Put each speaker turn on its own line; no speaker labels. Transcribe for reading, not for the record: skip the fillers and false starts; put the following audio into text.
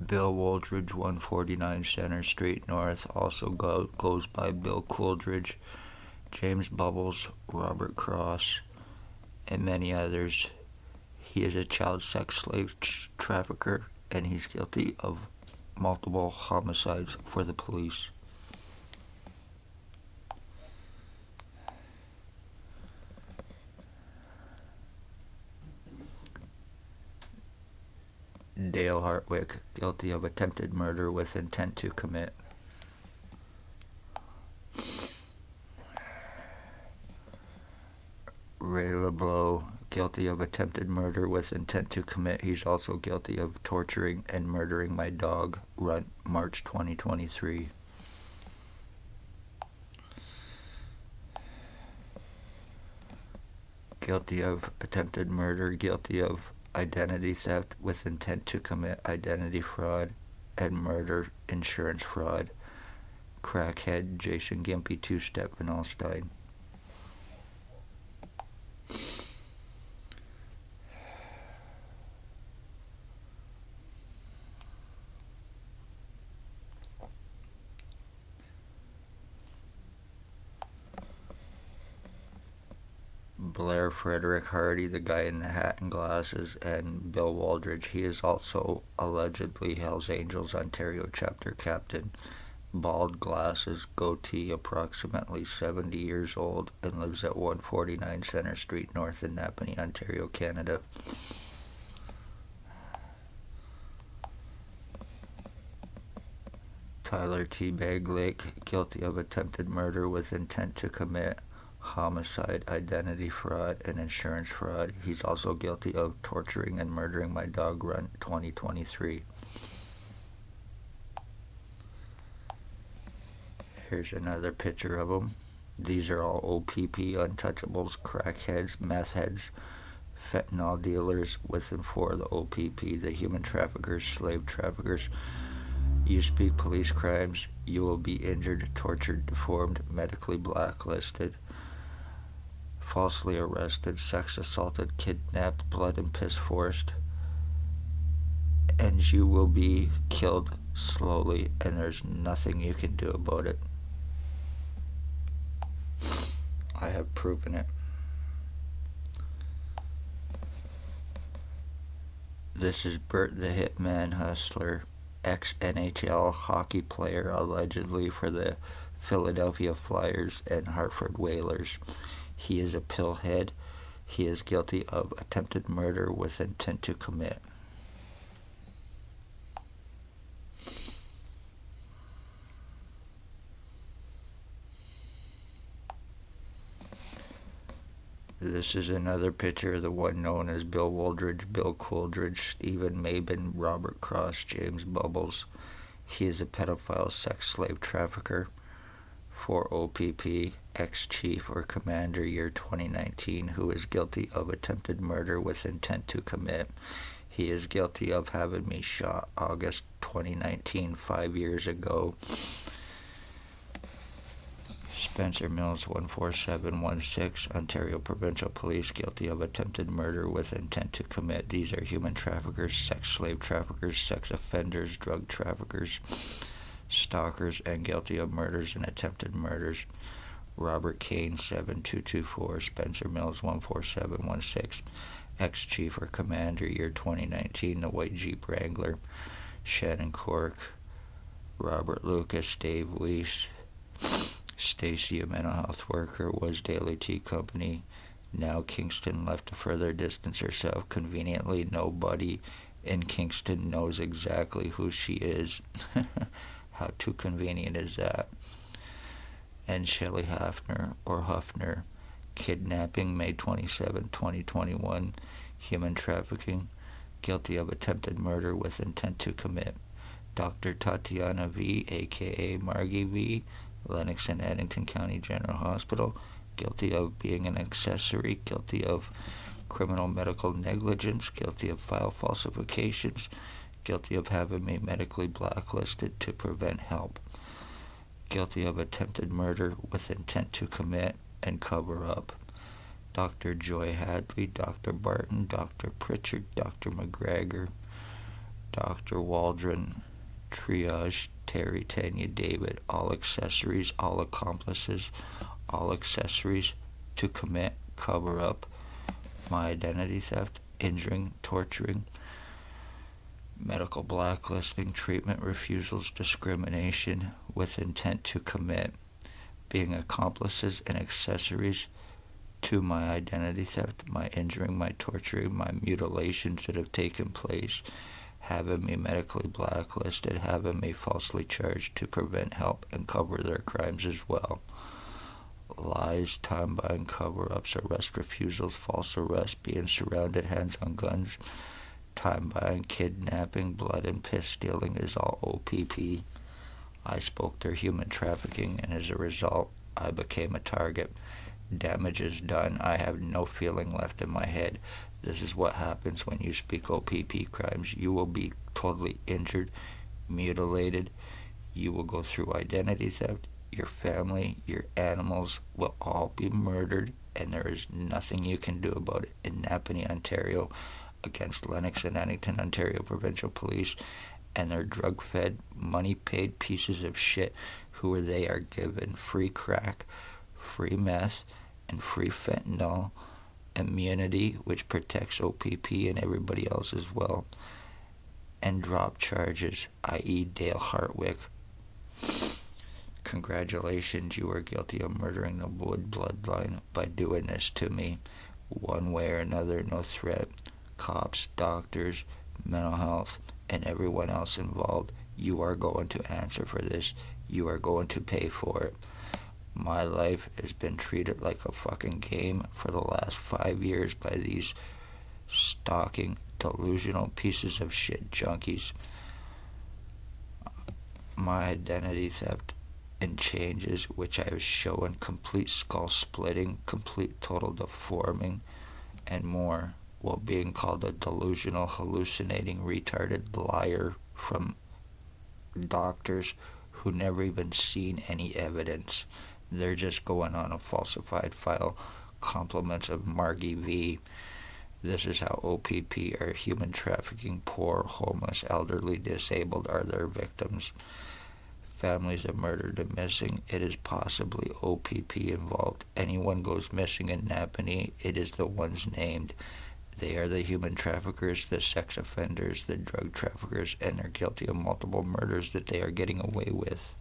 Bill Wooldridge, 149 Center Street North, also goes by Bill Cooldridge, James Bubbles, Robert Cross, and many others. He is a child sex slave trafficker, and he's guilty of multiple homicides for the police. Dale Hartwick, guilty of attempted murder with intent to commit. Ray LeBlanc, guilty of attempted murder with intent to commit. He's also guilty of torturing and murdering my dog, Runt, March 2023. Guilty of attempted murder, guilty of identity theft with intent to commit identity fraud and murder insurance fraud. Crackhead Jason Gimpy Two-Step Van Alstyne. Blair Frederick Hardy, the guy in the hat and glasses, and Bill Wooldridge. He is also allegedly Hells Angels Ontario chapter captain. Bald glasses, goatee, approximately 70 years old, and lives at 149 Center Street North in Napanee, Ontario, Canada. Tyler T. Baglake, guilty of attempted murder with intent to commit homicide, identity fraud, and insurance fraud. He's also guilty of torturing and murdering my dog, Runt, 2023. Here's another picture of him. These are all OPP, untouchables, crackheads, meth heads, fentanyl dealers with and for the OPP, the human traffickers, slave traffickers. You speak police crimes, you will be injured, tortured, deformed, medically blacklisted, falsely arrested, sex assaulted, kidnapped, blood and piss forced, and you will be killed slowly, and there's nothing you can do about it. I have proven it. This is Bert the Hitman Hustler, ex-NHL hockey player, allegedly for the Philadelphia Flyers and Hartford Whalers. He is a pillhead. He is guilty of attempted murder with intent to commit. This is another picture of the one known as Bill Wooldridge, Bill Cooldridge, Stephen Mabin, Robert Cross, James Bubbles. He is a pedophile sex slave trafficker for OPP, ex-chief or commander, year 2019, who is guilty of attempted murder with intent to commit. He is guilty of having me shot August 2019, 5 years ago. Spencer Mills, 14716, Ontario Provincial Police, guilty of attempted murder with intent to commit. These are human traffickers, sex slave traffickers, sex offenders, drug traffickers, stalkers, and guilty of murders and attempted murders. Robert Kane, 7224, Spencer Mills, 14716, ex-chief or commander, year 2019, the white Jeep Wrangler. Shannon Cork, Robert Lucas, Dave Weiss, Stacy, a mental health worker, was Daily Tea Company. Now Kingston left to further distance herself. Conveniently, nobody in Kingston knows exactly who she is. How too convenient is that? And Shelley Hafner, or Huffner, kidnapping, May 27, 2021, human trafficking, guilty of attempted murder with intent to commit. Dr. Tatiana V., a.k.a. Margie V., Lennox and Addington County General Hospital, guilty of being an accessory, guilty of criminal medical negligence, guilty of file falsifications, guilty of having me medically blacklisted to prevent help, guilty of attempted murder with intent to commit and cover up. Dr. Joy Hadley, Dr. Barton, Dr. Pritchard, Dr. McGregor, Dr. Waldron, Triage, Terry, Tanya, David, all accessories, all accomplices, all accessories to commit, cover up my identity theft, injuring, torturing, medical blacklisting, treatment refusals, discrimination with intent to commit, being accomplices and accessories to my identity theft, my injuring, my torturing, my mutilations that have taken place, having me medically blacklisted, having me falsely charged to prevent, help, and cover their crimes as well. Lies, time buying, cover-ups, arrest refusals, false arrest, being surrounded, hands on guns, time buying, kidnapping, blood and piss stealing is all OPP. I spoke their human trafficking, and as a result, I became a target. Damage is done. I have no feeling left in my head. This is what happens when you speak OPP crimes. You will be totally injured, mutilated. You will go through identity theft. Your family, your animals will all be murdered, and there is nothing you can do about it. In Napanee, Ontario, against Lennox and Addington, Ontario Provincial Police, and their drug-fed, money-paid pieces of shit who they are given free crack, free meth, and free fentanyl immunity, which protects OPP and everybody else as well, and drop charges, i.e. Dale Hartwick. Congratulations, you are guilty of murdering the Wood bloodline by doing this to me. One way or another, no threat. Cops, doctors, mental health, and everyone else involved, you are going to answer for this. You are going to pay for it. My life has been treated like a fucking game for the last 5 years by these stalking, delusional pieces of shit junkies. My identity theft and changes, which I have shown complete skull splitting, complete total deforming, and more, while being called a delusional, hallucinating, retarded liar from doctors who never even seen any evidence. They're just going on a falsified file. Compliments of Margie V. This is how OPP are human trafficking. Poor, homeless, elderly, disabled are their victims. Families of murdered and missing. It is possibly OPP involved. Anyone goes missing in Napanee, it is the ones named. They are the human traffickers, the sex offenders, the drug traffickers, and they're guilty of multiple murders that they are getting away with.